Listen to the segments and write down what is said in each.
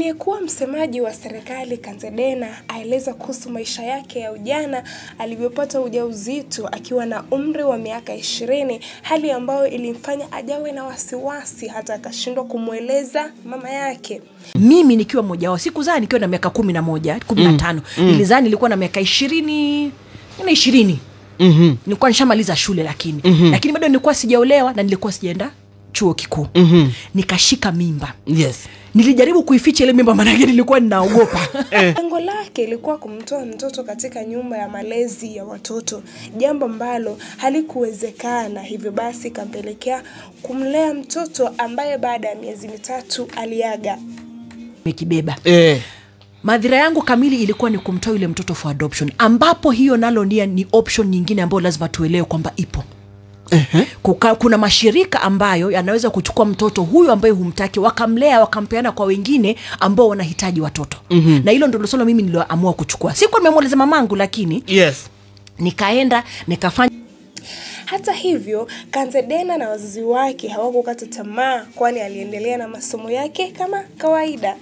Aliyekuwa msemaji wa serikali Kanzedena aeleza kuhusu maisha yake ya ujana alivyopata ujauzito akiwa na umri wa miaka 20, hali ambayo ilimfanya ajawe na wasiwasi hata akashindwa kumweleza mama yake. Mimi nikiwa mmoja wao, sikuzaa nikiwa na miaka 11, 15. Nilizaa nilikuwa na miaka 20. Nilikuwa nishamaliza shule lakini bado nilikuwa sijaolewa na nilikuwa sijaenda chuo kikuu. Nikashika mimba. Yes. Nilijaribu kuificha ile mimba maana nilikuwa ninaogopa. Lengo lake ilikuwa kumtoa mtoto katika nyumba ya malezi ya watoto, jambo ambalo halikuwezekana. Hivyo basi kampelekea kumlea mtoto ambaye baada ya miezi 3 aliaga. Nimekibeba. Madhira yangu kamili ilikuwa ni kumtoa yule mtoto for adoption, ambapo hiyo nalo ni option nyingine ambayo lazima tuelewe kwamba ipo. Kuna mashirika ambayo yanaweza kuchukua mtoto huyu ambaye humtaki, wakamlea wakampeana kwa wengine ambao wanahitaji watoto. Na hilo ndio swala mimi niliamua kuchukua. Sikuwa nimemweleza mamangu, lakini nikaenda nikafanya. Hata hivyo, Kanzedena na wazazi wake hawakukata tamaa, kwani aliendelea na masomo yake kama kawaida.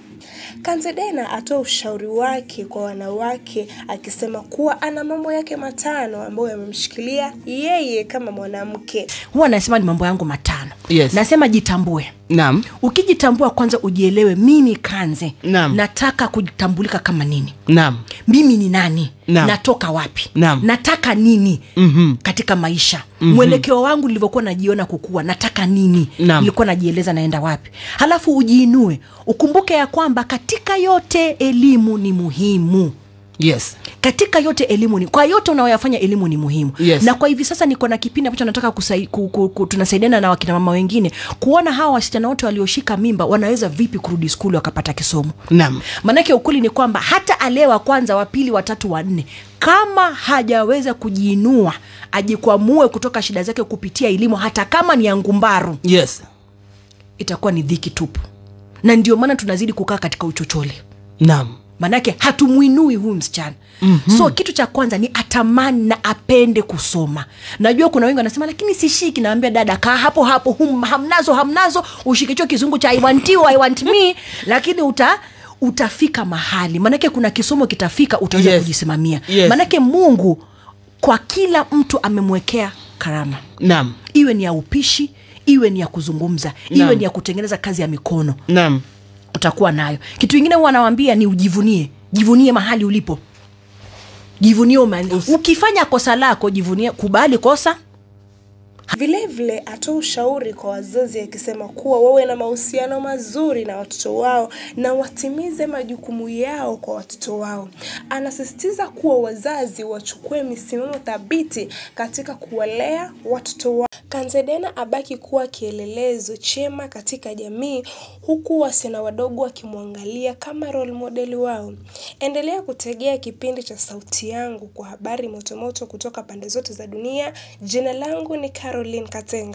Kanzedena atoa ushauri wake kwa wanawake akisema kuwa ana mambo yake 5 ambayo yamemshikilia yeye kama mwanamke. Huwa nasema ni mambo yangu 5. Nasema jitambue. Naam. Ukijitambua kwanza ujielewe, mimi Kanze nataka kujitambulika kama nini? Naam. Mimi ni nani? Natoka wapi? Nataka nini katika maisha? Mwelekeo wangu nilivyokuwa najiona kukua, nataka nini? Nilikuwa najieleza naenda wapi? Halafu ujiinue. Ukumbuke ya kwamba katika yote elimu ni muhimu. Yes. Katika yote elimu ni, kwa yote unayoyafanya elimu ni muhimu. Na kwa hivi sasa niko na kipindi ambacho nataka tunasaidiana na wakina mama wengine kuona hawa wasichana wote walioshika mimba wanaweza vipi kurudi shule wakapata kisomo. Maana ukweli ni kwamba hata alewa kwanza, wa pili, wa tatu, wa 4, kama hajaweza kujiinua ajikwamue kutoka shida zake kupitia elimu, hata kama ni angumbaru, itakuwa ni dhiki tupu. Na ndio maana tunazidi kukaa katika uchochole. Manake hatumuinui huyu msichana. So kitu cha kwanza ni atamani na apende kusoma. Najua kuna wengi wanasema lakini sishiki, naambia dada kaa hapo hamnazo ushikicho kizungu cha I want you, I want me, lakini utafika mahali. Manake kuna kisomo kitafika utaweza kujisimamia. Manake Mungu kwa kila mtu amemwekea karama. Iwe ni ya upishi, iwe ni ya kuzungumza, iwe ni ya kutengeneza kazi ya mikono. Utakuwa nayo. Kitu kingine huwa nawaambia ni jivunie mahali ulipo. Jivunie ukifanya kosa lako, jivunie, kubali kosa. Vile atoa ushauri kwa wazazi akisema kuwa wawe na mahusiano mazuri na watoto wao na watimize majukumu yao kwa watoto wao. Anasisitiza kuwa wazazi wachukue misimamo thabiti katika kuwalea watoto wao. Kanzedena abaki kuwa kielelezo chema katika jamii, huku wasichana wadogo wakimwangalia kama role model wao. Endelea kutegea kipindi cha Sauti Yangu kwa habari motomoto kutoka pande zote za dunia. Jina langu ni Caroline Katenga.